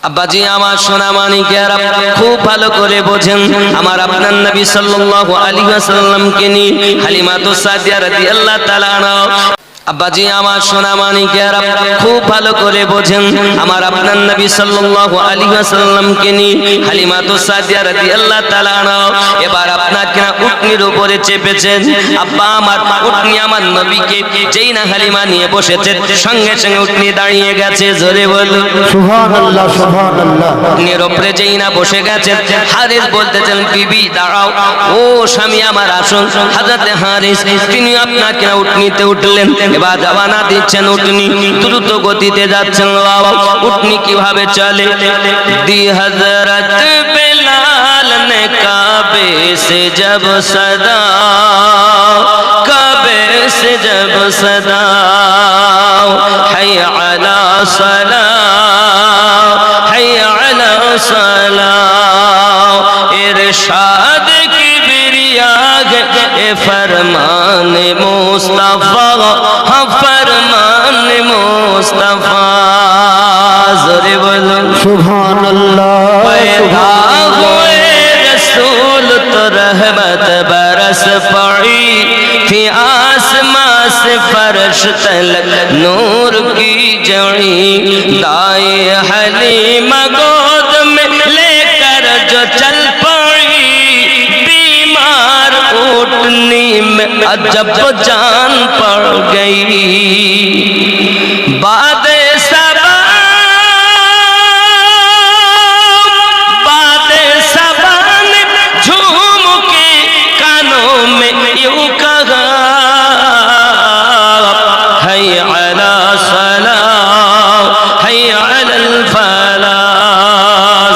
আব্বাজি আমার সোনা মানিকেরা খুব ভালো করে বোঝেন, আমার আপনার নবী সাল্লাল্লাহু আলাইহি ওয়াসাল্লামকে নিয়ে হালিমাতুস সাদিয়া রাদিয়াল্লাহু তাআলা আনহা। আব্বাজি আমার সোনা মানিকেরা খুব ভালো করে বোঝেন, আমার আপনার নবী সাল্লাল্লাহু আলাইহি ওয়াসাল্লামকে নিয়ে হালিমাতুস সাদিয়া রাদিয়াল্লাহু তাআলা আনহা এবার আপনার কিনা উটনির উপরে চেপেছেন। আব্বা আমার উটনি আমার নবীকে যেই না হালিমা নিয়ে বসেছে সঙ্গে সঙ্গে উটনি দাঁড়িয়ে গেছে। জোরে বলুন সুবহানাল্লাহ সুবহানাল্লাহ। উটনির উপরে যেই না বসে গেছে হারিস বলতেছেন বিবি দাঁড়াও, ও স্বামী আমার আসুন। হযরত হারিস তিনি আপনার কিনা উটনিতে উঠলেন, এবার রওনা দিচ্ছেন। উটনি দ্রুত গতিতে যাচ্ছেন। বাবা উটনি কিভাবে চলে? দি হযরত বেলাল নে কাবে সে জব সদা, কাবে সে জব সদা হায় আলা সালা, হায় আলা সালা ইরশাদ কিবরিয়া এ ফরমান মুস্তাফা, ফরমান মুস্তাফা। জোরে বলুন সুবহানাল্লাহ पैदा हुए रसूल तो रहमत बरस पड़ी थी, आसमां से फर्श तलक नूर की जड़ी। दाए हलीमा गोद में लेकर जो चल पड़ी, बीमार ऊँटनी में अजब जान पड़ गई। बादे सबा, बादे सबा ने झूम के कानों में यूं कहा, hayy ala salah, hayy ala al-falah।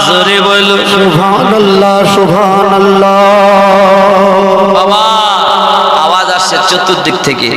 ज़ोरे बोलो সুবহানাল্লাহ সুবহানাল্লাহ। বাবা আওয়াজ আসছে চতুর্দিক থেকে।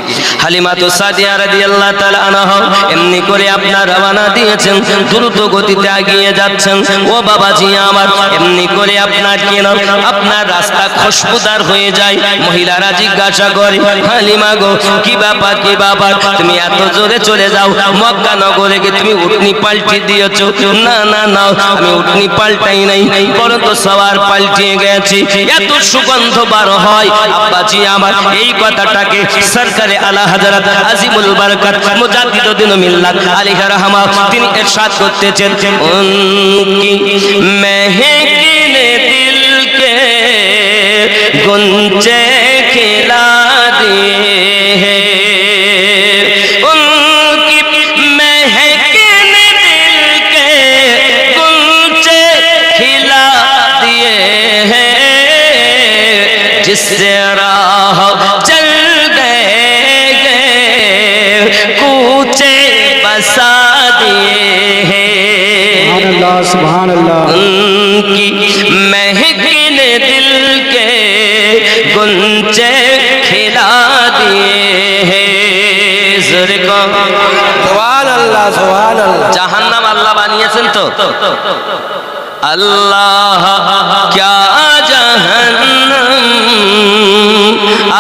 হালিমাতুস সাদিয়া রাদিয়াল্লাহু তাআলা আনহা এমনি করে আপনার রওনা দিয়েছেন, দ্রুত গতিতে এগিয়ে যাচ্ছেন। ও বাবাজি আমার এমনি করে আপনার কিনা আপনার রাস্তা খুশবুদার হয়ে যায়। মহিলারা জিজ্ঞাসা করে হালিমা গো কি ব্যাপার, কি ব্যাপার তুমি এত জোরে চলে যাও? মক্কা নগরে গিয়ে তুমি উটনি পাল্টে দিয়েছো? না না না, আমি উটনি পাল্টাই নাই, বরং তো সওয়ার পাল্টিয়ে গেছি। এত সুগন্ধ বার হয় আব্বাজি আমার। এই কথাটাকে সরকারে আলা হযরত আজিমুল বরকত মুজাদ্দিদুদ্দিন মিল্লাত আলাইহি রাহমা তিনি ইরশাদ করতেছেন, উনকি महकिने दिल के गुंजे खिला दिए हैं, उनकी महकिने दिल के गुंजे खिला दिए हैं, जिससे राह चल गए कूचे बसा दिए हैं। সুবহানাল্লাহ সুবহানাল্লাহ। उनकी महकिने दिल के गुंजे खिला दिए हैं। ज़ोरे को সুবহানাল্লাহ সুবহানাল্লাহ। জাহান্নাম আল্লাহ বানিয়েছেন তো? अल्लाह क्या जहन्नम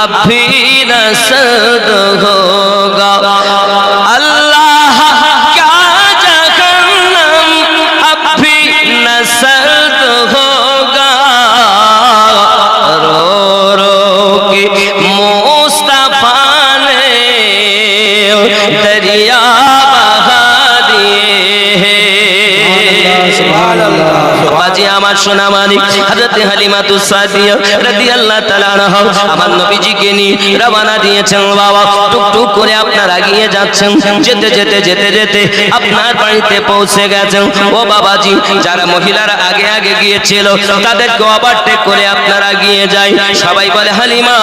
अभी रसद होगा, अल्लाह क्या जहन्नम अभी नसद होगा। रो रो के मुस्तफा ने दरिया बहा दिए हैं। সুবহানাল্লাহ। বাবাজি আমার সোনা মানিক হযরত হালিমাতুস সাদিয়া রাদিয়াল্লাহু তাআলা আনহা আমার নবীজিকে নিয়ে রওনা দিয়েছেন। বাবা টুকটুক করে আপনারা এগিয়ে যাচ্ছেন। যেতে যেতে যেতে যেতে আপনার বাড়িতে পৌঁছে গেছেন। ও বাবাজি যারা মহিলারা আগে আগে গিয়েছিল তাদেরকে ওভারটেক করে আপনারা এগিয়ে যায়। সবাই বলে হালিমা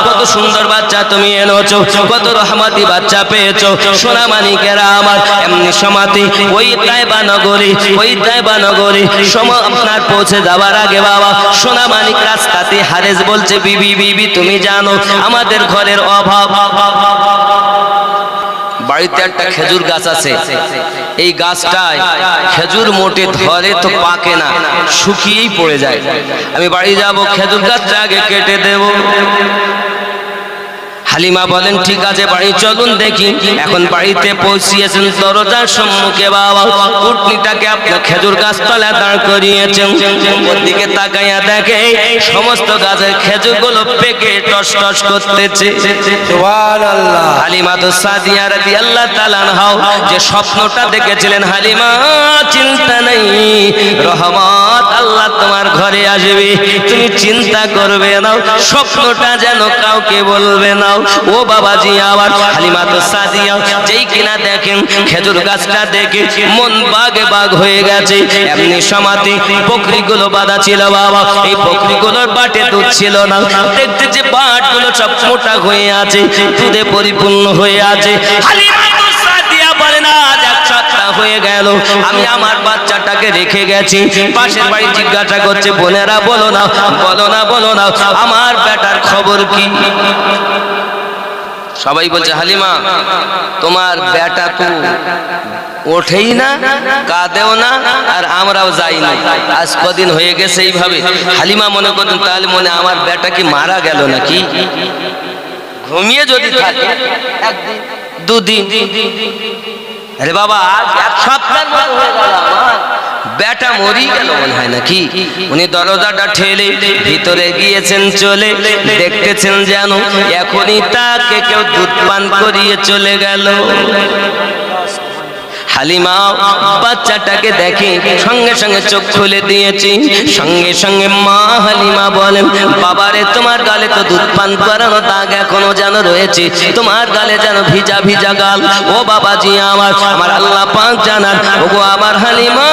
কত সুন্দর বাচ্চা তুমি এনেছো, কত রহমতি বাচ্চা পেয়েছো। সোনা মানিকেরা আমার এমনি সমাতি ওই তাইবা নগরী, ওই তাইবা নগরী আপনার পৌঁছে যাওয়ার আগে বাবা সোনা মানিক রাস্তাতে হারেস বলছে বিবি বিবি তুমি জানো আমাদের ঘরের অভাব। বাড়িতে একটা খেজুর গাছ আছে, এই গাছটায় খেজুর মোটে ধরে তো পাকে না, শুকিয়েই পড়ে যায়। আমি বাড়ি যাব, খেজুর গাছটা আগে কেটে দেব। হালিমা বলেন ঠিক আছে বাড়ি চলুন দেখি। এখন বাড়িতে পৌঁছিয়েছেন, দরজার সম্মুখে বাবা উটনিটাকে আপনার খেজুর গাছতলা দাঁড় করিয়েছেন। ওর দিকে তাকাইয়া দেখে সমস্ত গাছের খেজুরগুলো পেকে টস টস করতেছে। সুবহানাল্লাহ। হালিমা তো সাদিয়া রাদিয়াল্লাহু তাআলা আনহা যে স্বপ্নটা দেখেছিলেন, হালিমা চিন্তা নেই, রহমত আল্লাহ তোমার ঘরে আসবে, তুমি চিন্তা করবে না, স্বপ্নটা যেন কাউকে বলবে না। ও বাবাজি, আবার হালিমা তো সাদিয়া যেই কিনা দেখেন খেজুর গাছটা দেখে মন বাগে বাগ হয়ে গেছে। এমনি সমাধি বকরিগুলো বাঁধা ছিল বাবা, এই বকরিগুলোর বাটে দুধ ছিল না, দেখতে যে বাটগুলো সব মোটা হয়ে আছে, দুধে পরিপূর্ণ হয়ে আছে। হালিমা তো সাদিয়া বলে না এক সপ্তাহ হয়ে গেল আমি আমার বাচ্চাটাকে রেখে গেছি। পাশের বাড়ি জিজ্ঞাসা করছে, বোনেরা বলো না বলো না বলো না আমার বেটার খবর কি? সবাই বলছে হালিমা তোমার বেটা তো ওঠেই না, কাঁদেও না, আর আমরাও যাই না, আজ কদিন হয়ে গেছে এইভাবে। হালিমা মনে করতেন তাহলে মনে আমার বেটা কি মারা গেল নাকি? ঘুমিয়ে যদি থাকে একদিন দুদিন, আরে বাবা আজ এক সপ্তাহের মতো হয়ে গেল আমার বেটা মরি গেল মনে হয় নাকি? উনি দরজাটা ঠেলে ভিতরে গিয়েছেন, চলে দেখতেছেন যেন এখনই তাকে কেউ দুধ পান করিয়ে চলে গেল। হালিমা বাচ্চাটাকে দেখে সঙ্গে সঙ্গে চোখ খুলে দিয়েছি। সঙ্গে সঙ্গে মা হালিমা বলেন, বাবারে তোমার গালে তো দুধ পান করানো দাগ এখনো যেন রয়েছে, তোমার গালে যেন ভিজা ভিজা গাল। ও বাবাজি আমার আল্লাহ পাক জানান, ওগো আমার হালিমা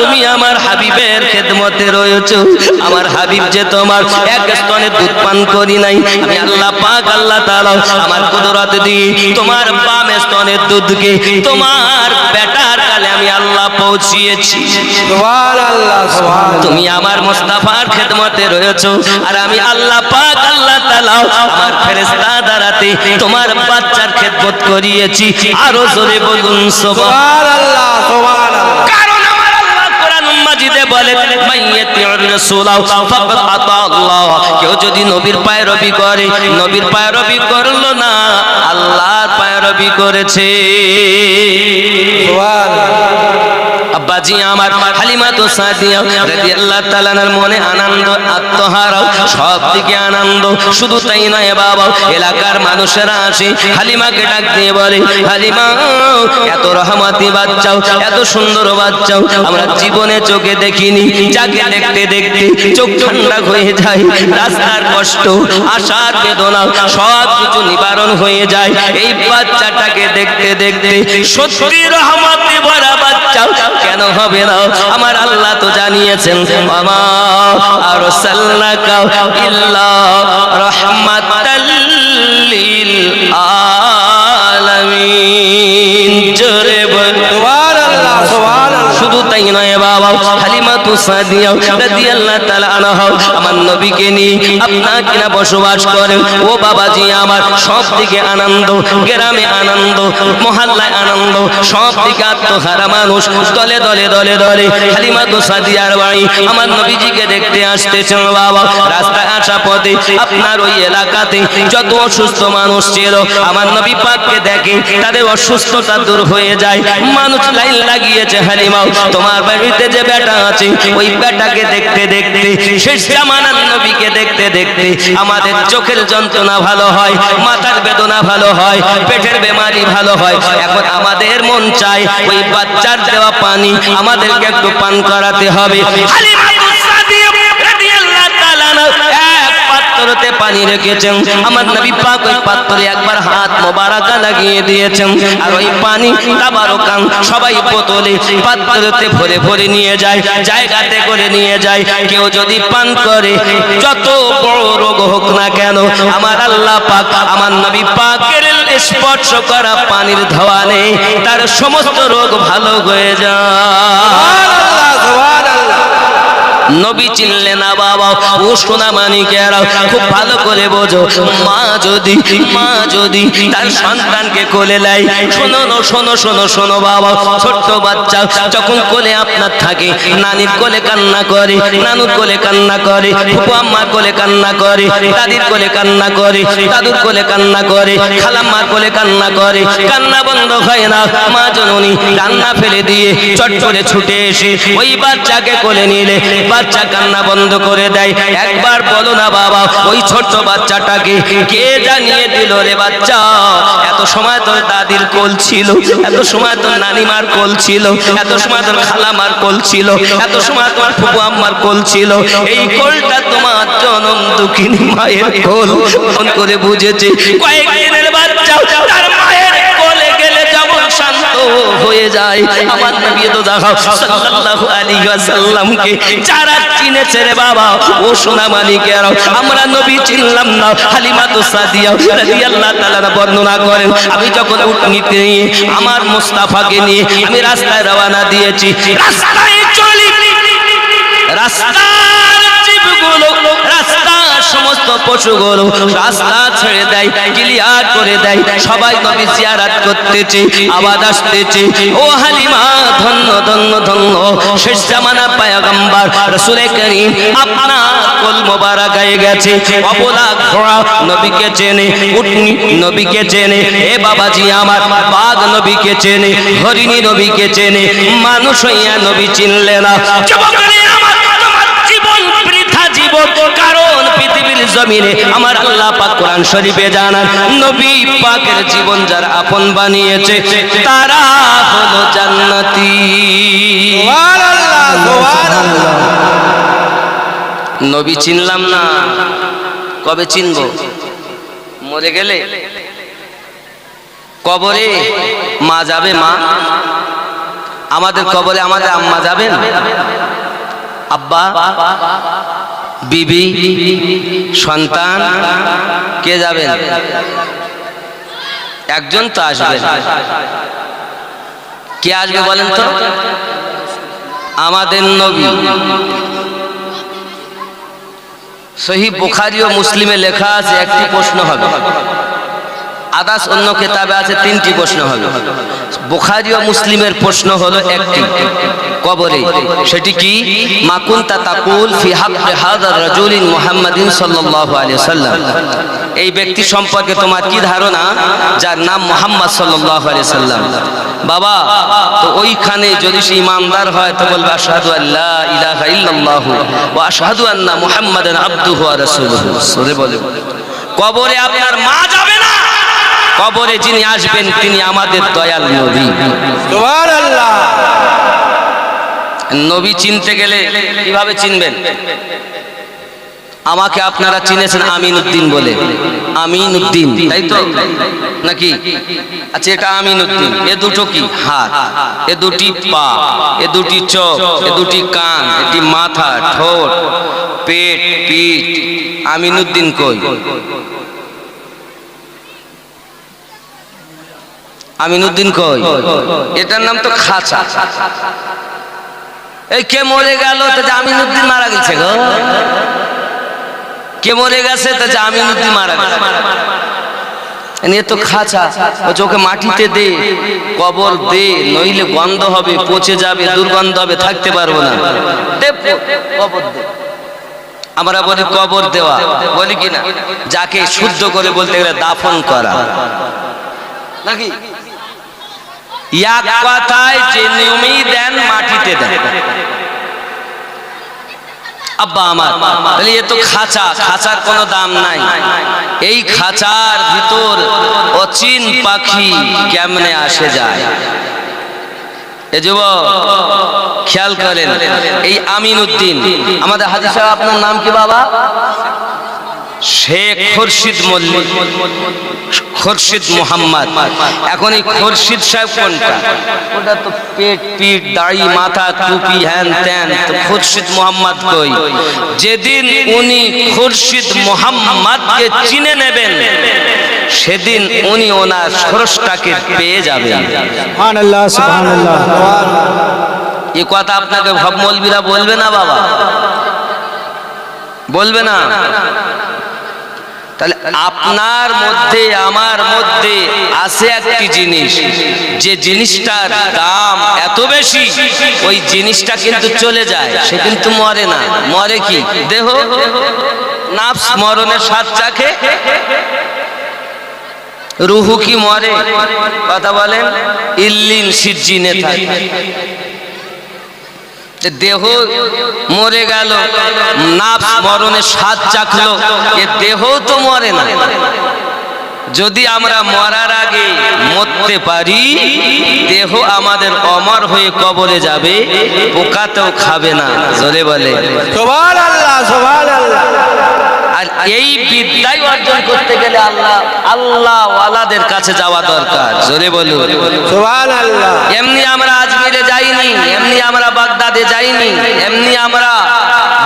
তুমি আমার হাবিবের খেদমতে রয়েছো। আমার হাবিব যে তোমার এক স্তনে দুধ পান করি নাই, আমি আল্লাহ পাক আল্লাহ তাআলা আমার কুদরত দিয়ে তোমার বাম স্তনের দুধকে তোমার বেটার গালে আমি আল্লাহ পৌঁছিয়েছি। সুবহানাল্লাহ সুবহানাল্লাহ। তুমি আমার মুস্তাফার খেদমতে রয়েছো, আর আমি আল্লাহ পাক আল্লাহ তাআলা আমার ফেরেশতা দ্বারাতে তোমার বাচ্চার খেদমত করিয়েছি। আরো জোরে বলুন সুবহানাল্লাহ সুবহানাল্লাহ। কারণ আমার আল্লাহ কোরআন মাজিদে বলে মাইয়াতিউর রাসূলা ফাকাদ আতা আল্লাহ, কেউ যদি নবীর পায়রবি করে, নবীর পায়রবি করলো না, আল্লাহর পায়রবি করেছে। সুবহানাল্লাহ। আব্বাজি আমার হালিমা তো সাদিয়া রাদিয়াল্লাহু তাআলার মনে আনন্দ, আত্মহারাও সব দিকে আনন্দ। শুধু তাই নয় বাবা, এলাকার মানুষেরা আসে হালিমাকে ডাক দিয়ে বলে, হালিমা এত রহমতি বাচ্চাও, এত সুন্দর বাচ্চাও আমরা জীবনে চোখে দেখিনি, যাকে দেখতে দেখতে চোখ ঠান্ডা হয়ে যায়, রাস্তার কষ্ট আশার বেদনা সব কিছু নিবারণ হয়ে যায়। এই বাচ্চাটাকে দেখতে দেখতে সত্যি রহমতে ভরা বাচ্চা কেন হবে না? আমার আল্লাহ তো জানিয়েছেন, আমা আরসালনাকা ইল্লা রাহমাতাল লিল আলামিন। জোরে বল সুবহানাল্লাহ সুবহানাল্লাহ। শুধু তাই নয় বাবা, হালিমা তো সাদিয়া রাদিয়াল্লাহু তাআলা আনহা আমার নবীকে নিয়ে আপনার কিনা বসবাস করেন। ও বাবাজি আমার সব দিকে আনন্দ, গ্রামে আনন্দ, মহল্লায় আনন্দ, সব দিকে আত্মহারা মানুষ দলে দলে দলে দলে হালিমা তো সাদিয়ার বাড়ি আমার নবীজিকে দেখতে আসতেছেন। বাবা রাস্তায় আসা পথে আপনার ওই এলাকাতে যত অসুস্থ মানুষ ছিল আমার নবী পাককে দেখে তাদের অসুস্থতা দূর হয়ে যায়। মানুষ লাইন লাগিয়েছে, হালিমা তোমার বাড়িতে যে বেটা আছে ওই বেটাকে দেখতে দেখতে, শেষ জামানার নবীকে দেখতে দেখতে আমাদের চোখের যন্ত্রণা ভালো হয়, মাথার বেদনা ভালো হয়, পেটের বেমারি ভালো হয়। এখন আমাদের মন চায় ওই বাচ্চার দেওয়া পানি আমাদেরকে একটু পান করাতে হবে। হালিমা সাদিয়া রাদিয়াল্লাহু তাআলা এক পাত্রতে পানি রেখেছেন, আমার নবী পাক ওই পাত্রে একবার হাত মোবারকা লাগিয়ে দিয়েছেন, আর ওই পানি তাবারকান সবাই বোতলে পাত্রতে ভরে ভরে নিয়ে যায়, জায়গাতে করে নিয়ে যায়। কেউ যদি পান করে যত বড় রোগ হোক না কেন, আমার আল্লাহ পাক আমার নবী পাকের স্পর্শ করা পানির ধোয়ানে তার সমস্ত রোগ ভালো হয়ে যায়। সুবহানাল্লাহ সুবহানাল্লাহ। নবী চিনলে না বাবা। ও সোনা মানিকেরা খুব ভালো করে বোঝো, মা যদি তার সন্তানকে কোলে নেয়, শোনো শোনো শোনো শোনো বাবা, ছোট্ট বাচ্চা যখন কোলে আপনার থাকে, নানির কোলে কান্না করে, নানুর কোলে কান্না করে, ফুপু আম্মার কোলে কান্না করে, দাদির কোলে কান্না করে, দাদুর কোলে কান্না করে, খালাম্মার কোলে কান্না করে, কান্না বন্ধ হয় না। মা জননী কান্না ফেলে দিয়ে চট করে ছুটে এসে ওই বাচ্চাকে কোলে নিলে বাচ্চা কান্না বন্ধ করে দেয়। একবার বলো না বাবা, ওই ছোট্ট বাচ্চাটাকে কে জানিয়ে দিল রে বাচ্চা? এত সময় তোর দাদির কোল ছিল, এত সময় তোর নানিমার কোল ছিল, এত সময় তোর খালামার কোল ছিল, এত সময় তোমার ফুপু আম্মার কোল ছিল। এই কোলটা তোমার জনম দুঃখিনী মায়ের কোল। ফোন করে বুঝেছে কয়েকদিনের বাচ্চা তার মায়ের কোলে গেলে যেমন শান্ত হয়ে যায়। আমার নবী তো দেখাও সাল্লাল্লাহু আলাইহি ওয়াসাল্লামকে যারা চিনেছে রে বাবা, ও সোনা মানিকেরা, আমরা নবী চিনলাম না। হালিমাতু সাদিয়া রাদিয়াল্লাহু তাআলা বর্ণনা করেন, আমি যখন উটনিতে নিয়ে আমার মুস্তাফাকে নিয়ে আমি রাস্তায় রওনা দিয়েছি, রাস্তায় চলি, রাস্তার জীবগুলো, রাস্তার সমস্ত পশুগুলো রাস্তা ছেড়ে দেয়, ক্লিয়ার করে দেয়, সবাই নবী জিয়ারত করতেছে, আওয়াজ আসতেছে, ও হালিমা ধন্য ধন্য ধন্য শেষ জামানা পয়গম্বর রাসূল করিম আপনার কোল মোবারক গায়ে গেছে। অবলা ঘোড়া নবীকে চেনে, উটনি নবীকে চেনে, এ বাবাজি আমার বাঘ নবীকে চেনে, হরিণী নবীকে চেনে, মানুষ হইয়া নবী চিনলে না। কারণ পৃথিবীর জমিনে আমার আল্লাহ পাক কোরআন শরীফে জানান, নবী পাকের জীবন যারা আপন বানিয়েছে তারা হলো জান্নাতি। সুবহানাল্লাহ, সুবহানাল্লাহ। নবী চিনলাম না, কবে চিনবো? মরে গেলে কবরে মা যাবে, মা আমাদের কবরে আমাদের আম্মা যাবেন, আব্বা, বিবি, সন্তান, কে যাবেন? একজন তো আসবে। কে আসবে বলেন তো? আমাদের নবী। সহিহ বুখারী ও মুসলিমে লেখা আছে একটি প্রশ্ন হবে, আদার্স অন্য কিতাবে আছে তিনটি প্রশ্ন হবে। বুখারী ও মুসলিমের প্রশ্ন হলো একটি কবরে, সেটি কি? মা কুনতা তাকুল ফি হাক্কি হাযার রাজুলিন মুহাম্মাদিন সাল্লাল্লাহু আলাইহি ওয়াসাল্লাম, এই ব্যক্তি সম্পর্কে তোমার কি ধারণা যার নাম মুহাম্মদ সাল্লাল্লাহু আলাইহি ওয়াসাল্লাম? বাবা, তো ওইখানে যদি সে ইমানদার হয় তো বলবে আশহাদু আল্লা ইলাহা ইল্লাল্লাহু ওয়া আশহাদু আন্না মুহাম্মাদান আবদুহু ওয়া রাসূলুহু। সরে বলে কবরে আপনার মা যাবে না, কবরে যিনি আসবেন তিনি আমাদের দয়াল নবী। সুবহানাল্লাহ। নবী চিনতে গেলে কিভাবে চিনবেন? আমাকে আপনারা চিনেছেন আমিনউদ্দিন বলে, আমিনউদ্দিন, তাই তো নাকি? আচ্ছা, এটা আমিনউদ্দিন, এ দুটো কি? হাত, এ দুটি পা, এ দুটি চোখ, এ দুটি কান, এটি মাথা, ঠোঁট, পেট, পিঠ। আমিনউদ্দিন কই? আমিনউদ্দিন কই? এটার নাম তো খাঁচা। এই কে মরে গেল তো আমিনউদ্দিন মারা গেছে গো? কে মরে গেছে তো আমিনউদ্দিন মারা গেছে? এ তো খাঁচা, ওকে মাটিতে দে, কবর দে, নইলে গন্ধ হবে, পচে যাবে, দুর্গন্ধ হবে, থাকতে পারবো না। কবর দে। আমরা বলি কবর দেওয়া, বলি কি না? যাকে শুদ্ধ করে বলতে গেলে দাফন করা নাকি? এক কথায় যে নিয়মেই দেন মাটিতে দেন। আব্বা আমার, তাহলে এ তো খাঁচা, খাঁচার কোনো দাম নাই। এই খাঁচার ভিতর অচিন পাখি কেমনে আসে যায়? এ যুবক খেয়াল করেন, এই আমিনউদ্দিন আমাদের হাজী সাহেব, আপনার নাম কি বাবা? শেখ খুরশিদ মল্লিক, খুরশিদ মোহাম্মদ। এখন এই খুরশিদ সাহেব কোনটা? ওটা তো পেট, পিঠ, দাড়ি, মাথা, টুপি, হ্যান ত্যান। তো খুরশিদ মোহাম্মদ কই? যেদিন উনি খুরশিদ মোহাম্মদকে চিনে নেবেন সেদিন উনি ওনার স্রষ্টাকে পেয়ে যাবেন। সুবহানাল্লাহ, সুবহানাল্লাহ। এই কথা আপনাকে ভাব মৌলবীরা বলবে না বাবা? বলবে না। তাহলে আপনার মধ্যে আমার মধ্যে আছে একটি জিনিস, যে জিনিসটার দাম এত বেশি, ওই জিনিসটা কিন্তু চলে যায়, সে কিন্তু মরে না। মরে কি? দেহ। নাফস মরণের স্বাদ চাখে, রুহু কি মরে? কথা বলেন। ইল্লিন সিজ্জিনে থাকে। দেহ মরে গেল, নাফস মরণের স্বাদ চাখলো, এ দেহ তো মরে না। যদি আমরা মরার আগে মরতে পারি, দেহ আমাদের অমর হয়ে কবরে যাবে, পোকাতেও খাবে না। জোরে বলে সুবহানাল্লাহ, সুবহানাল্লাহ। আর এই বিদ্যাই অর্জন করতে গেলে আল্লাহ ওয়ালাদের কাছে যাওয়া দরকার। জোরে বলুন সুবহানাল্লাহ। এমনি আমরা আজমিরে যাইনি, এমনি আমরা বাগদাদে যাইনি, এমনি আমরা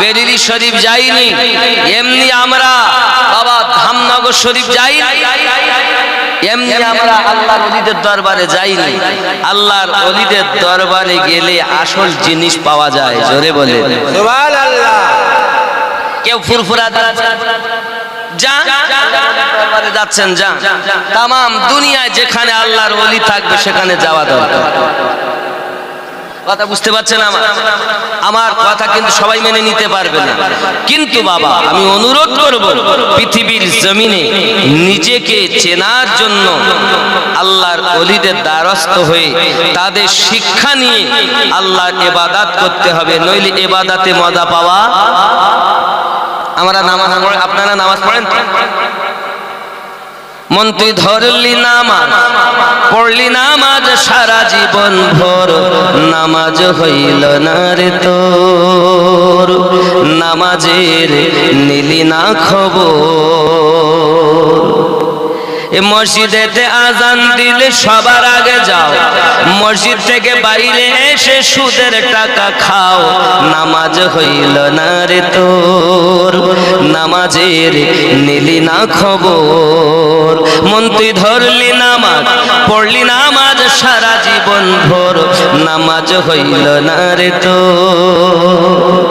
বেরিলি শরীফ যাইনি, এমনি আমরা বাবা ধামনগর শরীফ যাইনি, এমনি আমরা আল্লাহর ওলিদের দরবারে যাইনি। আল্লাহর ওলিদের দরবারে গেলে আসল জিনিস পাওয়া যায়। জোরে বলে সুবহানাল্লাহ। কেউ ফুরফুরা দরবারে যাচ্ছেন, যান। তাম দুনিয়ায় যেখানে আল্লাহর ওলি থাকবে সেখানে যাওয়া দরকার। কথা বুঝতে পারছেন? আমার কথা কিন্তু সবাই মেনে নিতে পারবে না, কিন্তু বাবা আমি অনুরোধ করব, পৃথিবীর জমিনে নিজেকে চেনার জন্য আল্লাহর ওলিদের দ্বারস্থ হয়ে তাদের শিক্ষা নিয়ে আল্লাহর ইবাদত করতে হবে, নইলে ইবাদতে মজা পাওয়া। আমরা নামাজ পড়ে, আপনারা নামাজ পড়েন তো? মন তুই ধরলি নামাজ, পড়লি নামাজ সারা জীবন ভোর, নামাজ হইল না রে তোর, নামাজের নিলি না খবর। মসজিদেতে আজান দিলে সবার আগে যাও, মসজিদ থেকে বাইরে এসে সুদের টাকা খাও, নামাজ হইল না রে তোর, নামাজের নিলি না খবর। মন তুই ধরলি নামাজ, পড়লি নামাজ সারা জীবন ভোর, নামাজ হইল না রে তোর।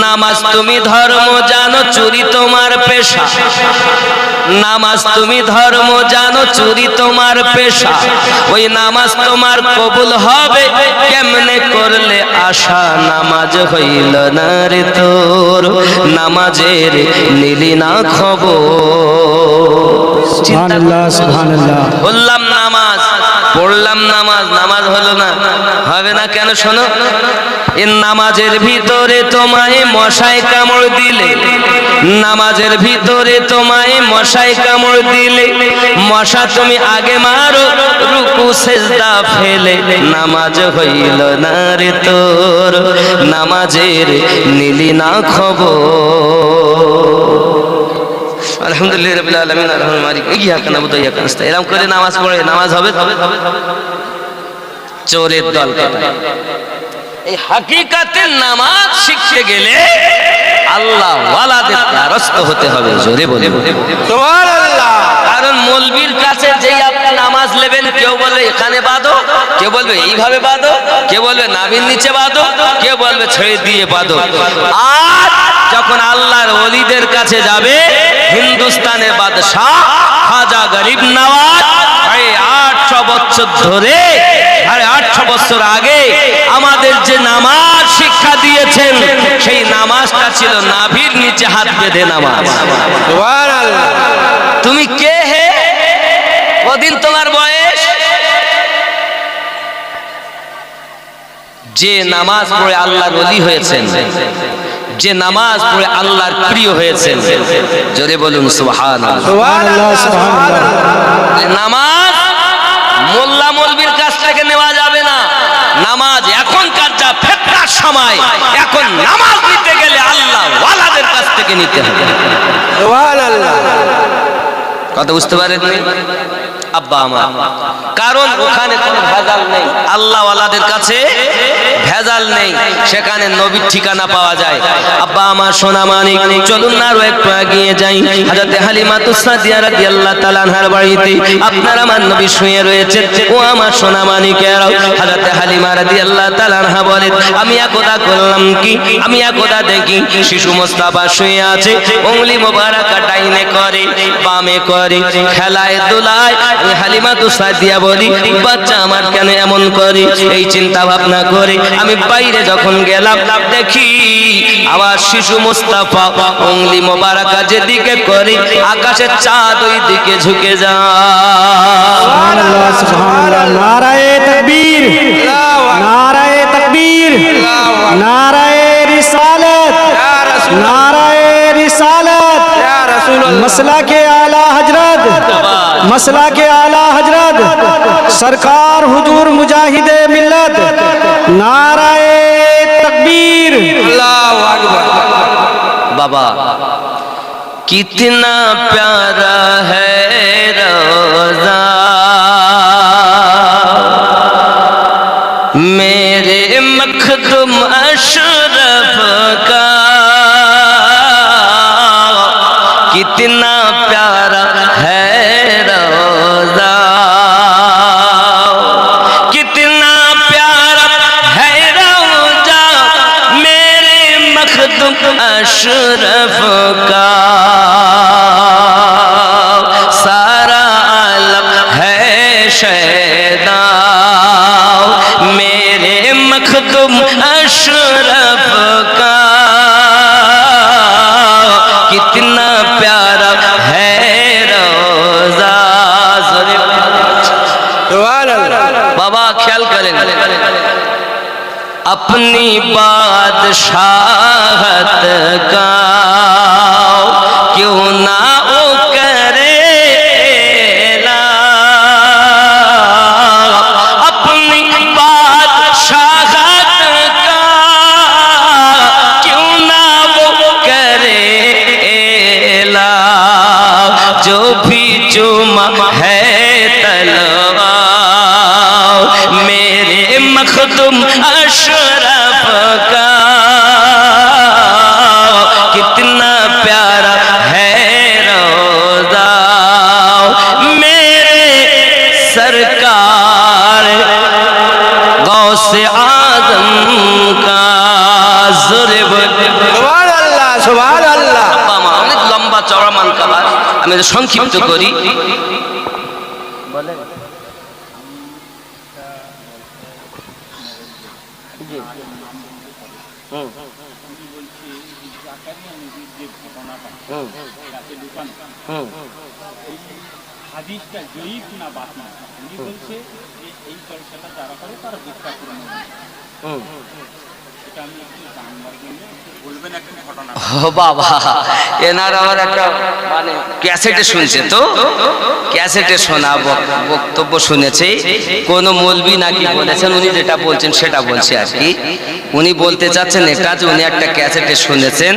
নামাজ তুমি ধর্ম জানো, চুরি তোমার পেশা। নামাজ তুমি ধর্ম জানো, চুরি তোমার পেশা। ওই নামাজ তোমার কবুল হবে কেমনে করলে আশা, নামাজ হইল না রে তোর, নামাজের নিলি না খবর। সুবহানাল্লাহ, সুবহানাল্লাহ। বললাম নামাজ, পড়লাম নামাজ, নামাজ হলো না, হবে না কেন? শোনো, এই নামাজের ভিতরে তোমায় মশায় কামড় দিলে, নামাজের ভিতরে তোমায় মশায় কামড় দিলে, মশা তুমি আগে মারো রুকু সেজদা ফেলে, নামাজ হইল না রে তোর, নামাজের নিলি না খবর। আলহামদুলিল্লাহ রাব্বিল আলামিন আররহমানির মালিক ইয়াকা নাবুদু ওয়া ইয়াকা নাস্তাইন। এরকম করে নামাজ পড়ে নামাজ হবে। চোরের দল কোথায়? এই হাকিকাতের নামাজ শিখতে গেলে আল্লাহ ওয়ালাদের দ্বারস্থ হতে হবে। জোরে বলে সুবহানাল্লাহ। কারণ মৌলবীর কাছে যেই আপনি নামাজ নেবেন, কেউ বলবে এখানে বাঁধো, কেউ বলবে এইভাবে বাঁধো, কেউ বলবে নাভির নিচে বাঁধো, কেউ বলবে ছেড়ে দিয়ে বাঁধো। আর যখন আল্লাহর ওলিদের কাছে যাবে, হিন্দুস্তানের বাদশাহ খাজা গরিব নওয়াজ 800 বছর ধরে, 850 বছর আগে আমাদের যে নামাজ শিক্ষা দিয়েছেন, সেই নামাজটা ছিল নাভির নিচে হাত বেঁধে নামাজ। সুবহানাল্লাহ। তুমি কে হে? কদিন তোমার বয়স? যে নামাজ পড়ে আল্লাহর ওলি হয়েছেন, যে নামাজ পড়ে আল্লাহর প্রিয় হয়েছেন, জোরে বলুন সুবহানাল্লাহ। সুবহানাল্লাহ, সুবহানাল্লাহ। নামাজ মোল্লা মৌলবীর কাছ থেকে নেওয়া যাবে না। নামাজ এখনকার যা ফিতনার সময়, এখন নামাজ নিতে গেলে আল্লাহ ওয়ালাদের কাছ থেকে নিতে হবে। সুবহানাল্লাহ। কথা বুঝতে পারেননি? আব্বা আমার, কারণ ওখানে কোনো ভেজাল নেই, আল্লাহওয়ালাদের কাছে ভেজাল নেই, সেখানে নবীর ঠিকানা পাওয়া যায়। আব্বা আমার সোনা মানিক, চলুন না আরো একটু এগিয়ে যাই। হযরত হালিমাতুস সাদিয়া রাদিয়াল্লাহু তাআলা আনহার বাড়িতে আপনার আমার নবী শুয়ে রয়েছে। ও আমার সোনা মানিকেরা, হযরত হালিমা রাদিয়াল্লাহু তাআলা আনহা বলেন, আমি একদা করলাম কি, আমি একদা দেখি শিশু মুস্তাফা শুয়ে আছে, উংলি মোবারকা ডাইনে করে বামে করে, খেলায় দোলায়। আমি হালিমাতুস সাদিয়া বলি, বাচ্চা আমার কেন এমন করে? এই চিন্তা ভাবনা করে আমি বাইরে যখন গেলাম, দেখি আবার শিশু মুস্তাফা উংলি মোবারকা যেদিকে করে, আকাশের চাঁদ ওই দিকে ঝুঁকে যায়। সুবহানাল্লাহ সুবহানাল্লাহ। নারায়ে তাকবীর, নারায়ে তাকবীর, নারায়ে রিসালাত, নারায়ে রিসালাত। मसला के आला हजरत, मसला के आला हजरत सरकार हुजूर मुजाहिदे मिल्लत, नाराए तकबीर। अल्लाहु अकबर। बाबा कितना प्यारा है रोज़ा मेरे मखदूम अशरफ का, कितना प्यारा है रोज़ा, कितना प्यारा है रोज़ा मेरे मखदूम अशरफ का, सारा आलम है शैदा मेरे मखदूम अशरफ का, कितना प्यारा है रोज़ा। बाबा ख्याल करें, अपनी बादशाहत का क्यों ना ओ करेला, अपनी बादशाहत का क्यों ना वो करेला, जो भी चुमा है तलवा मेरे मखदूम अशरफ का, कितना प्यारा है रोज़ा मेरे सरकार गौसे आज़म का। ज़ोरे बोले सुभानाल्लाह, सुभानाल्लाह। আব্বা আমার অনেক লম্বা চওড়া মানকাবা, আমি এটা সংক্ষিপ্ত করি। হাদিসটা জয়ীফ না বাতিল, উনি বলছে যে এই চর্চাটা যারা করে তারা ভিক্ষা করে নেবে। এটা আমি একটু জানবার জন্য বলবেন একটা ঘটনা। ও বাবা, এনার আমার একটা মানে ক্যাসেটে শুনছে, তো ক্যাসেটে শোনা বক্তব্য শুনেছে, কোন মৌলবি নাকি বলেছেন, উনি যেটা বলছেন সেটা বলছে আর কি। উনি বলতে চাচ্ছেন এটা যে উনি একটা ক্যাসেটে শুনেছেন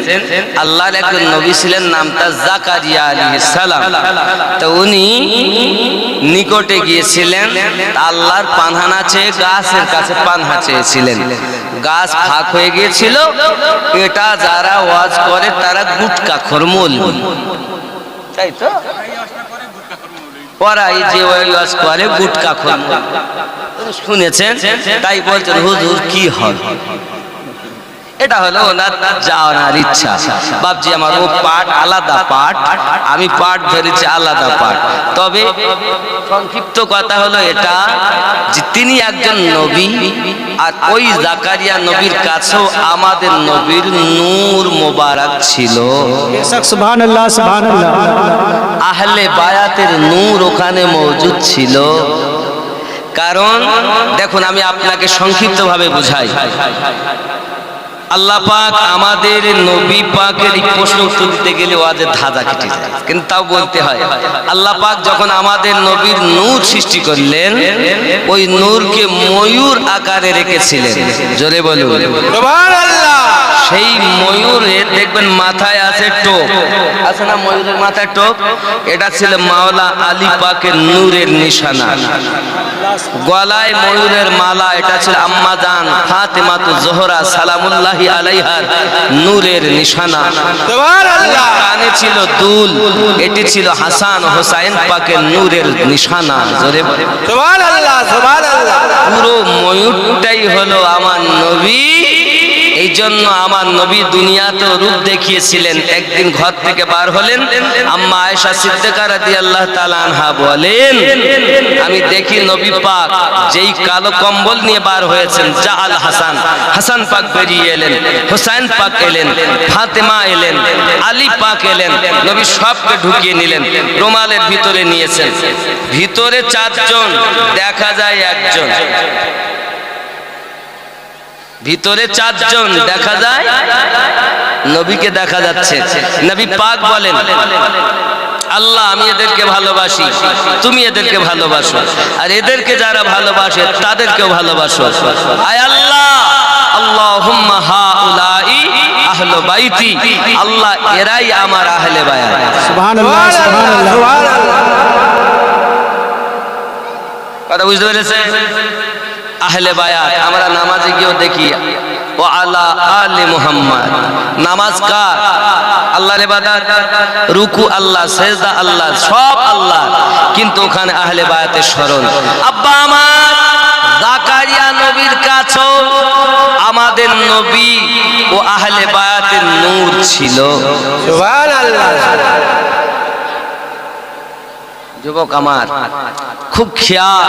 আল্লাহর একজন নবী ছিলেন, নামটা জাকারিয়া আলাইহিস সালাম। তো উনি নিকটে গিয়েছিলেন, আল্লাহর পানহানা চেয়ে গাছের কাছে পানহা চেয়েছিলেন, গাছ ফাঁক হয়ে গিয়েছিল। এটা যারা ওয়াজ করে তারা গুটকাখোর মৌলবি, তাই তো, ওরা এই যে ওয়াজ করে গুটকাখোর মৌলবি শুনেছেন, তাই বলছেন হুজুর কি হয়। এটা হলো ওনার জানার ইচ্ছা। বাপজি আমার ও পাঠ আলাদা পাঠ, আমি পাঠ ধরেছি আলাদা পাঠ। তবে সংক্ষিপ্ত কথা হলো এটা যে তিনি একজন নবী, আর ওই জাকারিয়া নবীর কাছেও আমাদের নবীর নূর মোবারক ছিল। সুবহানাল্লাহ, সুবহানাল্লাহ। আহলে বায়াতের নূর ওখানে মওজুদ ছিল। কারণ দেখুন, আমি আপনাকে সংক্ষিপ্তভাবে বুঝাই। আল্লাহ পাক আমাদের নবী পাকের এই প্রশ্ন উত্তর দিতে গেলে ওয়াজের ধাঁধা কেটে যায়, কিন্তু তাও বলতে হয়। আল্লাহ পাক যখন আমাদের নবীর নূর সৃষ্টি করলেন, ওই নূরকে ময়ূর আকারে রেখেছিলেন। জোরে বলুন সুবহানাল্লাহ। সেই ময়ূরের দেখবেন মাথায় আছে টোপ, আছে না ময়ূরের মাথায় টোপ? এটা ছিল মাওলা আলী পাকের নূরের নিশানা। গলায় ময়ূরের মালা, এটা ছিল আম্মা জান ফাতেমাতু জোহরা সালামুল্লাহি আলাইহার নূরের নিশানা। সুবহানাল্লাহ। কানে ছিল দুল, এটি ছিল হাসান হোসাইন পাকের নূরের নিশানা। জোরে বলে সুবহানাল্লাহ সুবহানাল্লাহ। পুরো ময়ূরটাই হলো আমার নবী। এই জন্য আমার নবী দুনিয়াতে রূপ দেখিয়েছিলেন। একদিন ঘর থেকে বার হলেন, আম্মা আয়েশা সিদ্দিকা রাদিয়াল্লাহু তাআলা আনহা বলেন, আমি দেখি নবী পাক যেই কালো কম্বল নিয়ে বার হয়েছেন, জাআল হাসান, হাসান পাক বেরিয়ে এলেন, হোসেন পাক এলেন, ফাতেমা এলেন, আলী পাক এলেন, নবী সবকে ঢুকিয়ে নিলেন, রুমালের ভিতরে নিয়েছেন। ভিতরে চারজন, দেখা যায় একজন। ভিতরে চারজন, দেখা যায় নবীকে দেখা যাচ্ছে। নবী পাক বলেন, আল্লাহ আমি এদেরকে ভালোবাসি, তুমি এদেরকে ভালোবাসো, আর এদেরকে যারা ভালোবাসে তাদেরকেও ভালোবাসো। আয় আল্লাহ, আল্লাহুম্মা হাউলাই আহলে বাইতি, আল্লাহ এরাই আমার আহলে বায়াত। সুবহানাল্লাহ সুবহানাল্লাহ। কথা বুঝতে পেরেছেন? আহলে বায়াত আমরা নামাজে গিয়েও দেখি, ও আলা আলে মুহাম্মদ। নামাজ কার? আল্লাহর ইবাদত, রুকু আল্লাহ, সেজদা আল্লাহ, সব আল্লাহ, কিন্তু ওখানে আহলে বায়াতের স্মরণ। আব্বা আমার জাকারিয়া নবীর কাছেও আমাদের নবী ও আহলে বায়াতের নূর ছিল। সুবহানাল্লাহ। যুবক আমার খুব খেয়াল,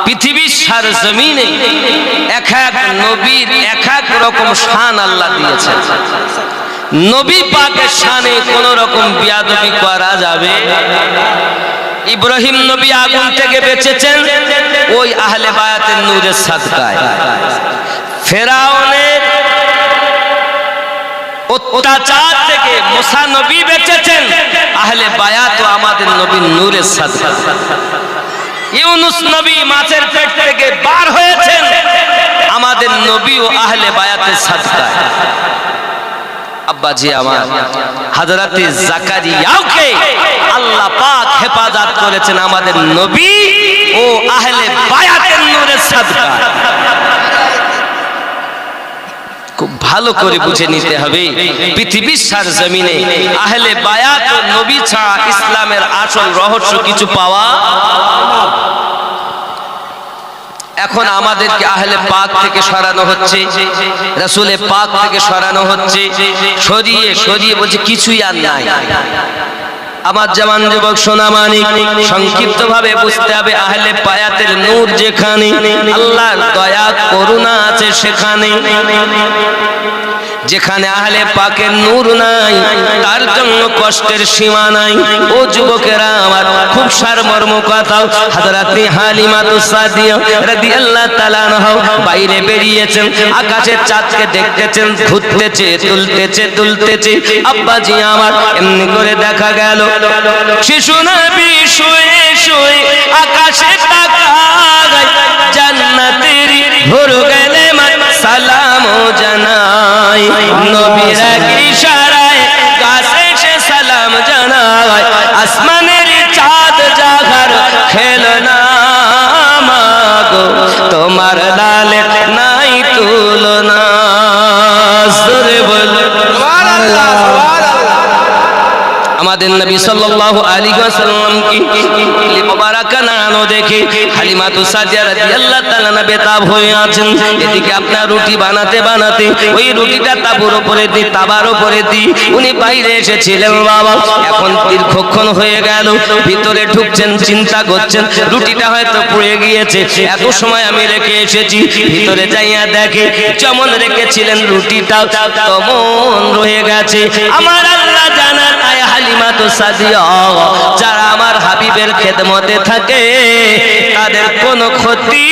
পৃথিবীর সারজমিনে এক এক নবীর এক এক রকম শান আল্লাহ দিয়েছেন। নবী পাকের শানে কোন রকম বিয়াদবি করা যাবে? ইব্রাহিম নবী আগুন থেকে বেঁচেছেন ওই আহলে বায়াতের নূরের সাদকায়। ফেরাউনের অত্যাচার থেকে মুসা নবী বেঁচেছেন আহলে বায়াত ও আমাদের নবীর নূরের সাদকা। ইউনুস নবী মাছের পেট থেকে বার হয়েছেন আমাদের নবী ও আহলে বায়াতের সাদকায়। আব্বাজি আমার, হযরতে জাকারিয়াকে আল্লাহ পাক হেফাজত করেছেন আমাদের নবী ও আহলে বায়াতের নূরের সাদকায়। খুব ভালো করে বুঝে নিতে হবে, পৃথিবীর সারজমিনে আহলে বায়াত ও নবী ছাড়া ইসলামের আসল রহস্য কিছু পাওয়া। এখন আমাদেরকে আহলে পাক থেকে সরানো হচ্ছে, রাসূলে পাক থেকে সরানো হচ্ছে, সরিয়ে সরিয়ে বলছে কিছুই আর নাই। আমার জওয়ান যুবক সোনা মানিক, সংক্ষিপ্ত ভাবে বুঝতে হবে, আহলে বায়াতের নূর যেখানে, আল্লাহর দয়া করুণা আছে সেখানে। যেখানে আহলে পাকের নূর নাই তার জন্য কষ্টের সীমা নাই। ও যুবকেরা আমার, খুব সারমর্ম কথা, হযরত হালিমাতু সাদিয়া রাদিয়াল্লাহু তাআলা আনহা বাইরে বেরিয়েছেন, আকাশের চাঁদকে দেখতেছেন, ঘুরতেছে, দুলতেছে দুলতেছে। আব্বাজি আমার, এমনি করে দেখা গেল শিশু নবী শুয়ে শুয়ে আকাশে তাকায়, জান্নাতের ভোর গেলে সালাম জানাই, নবীর এক ইশারায় কাছে সে সালাম জানায়, আসমানের চাঁদ জাগার খেলনা মাগো, তোমার লালে নাই তুলনা। জোরে বল সুবহানাল্লাহ সুবহানাল্লাহ। আমাদের নবী সাল্লাল্লাহু আলাইহি ওয়াসাল্লাম কি মুবারাকা নানো দেখে হালিমাতু সাদিয়া রাদিয়াল্লাহু তাআলা বেতাব হয়ে আছেন। এদিকে আপনার রুটি বানাতে বানাতে ওই রুটিটা তাবুর উপরে দি, তাবার উপরে দি উনি বাইরে এসেছিলেন। বাবা এখন দীর্ঘক্ষণ হয়ে গেল, ভিতরে ঢুকছেন, চিন্তা করছেন রুটিটা হয়তো পুড়ে গিয়েছে, এত সময় আমি রেখে এসেছি। ভিতরে যাইয়া দেখে যেমন রেখেছিলেন রুটিটা তেমন রয়ে গেছে। আমার আল্লাহ জানান, আয় হালিমাতু সাদিয়া, যারা আমার হাবিবের খেদমতে থাকে তাদের কোনো ক্ষতি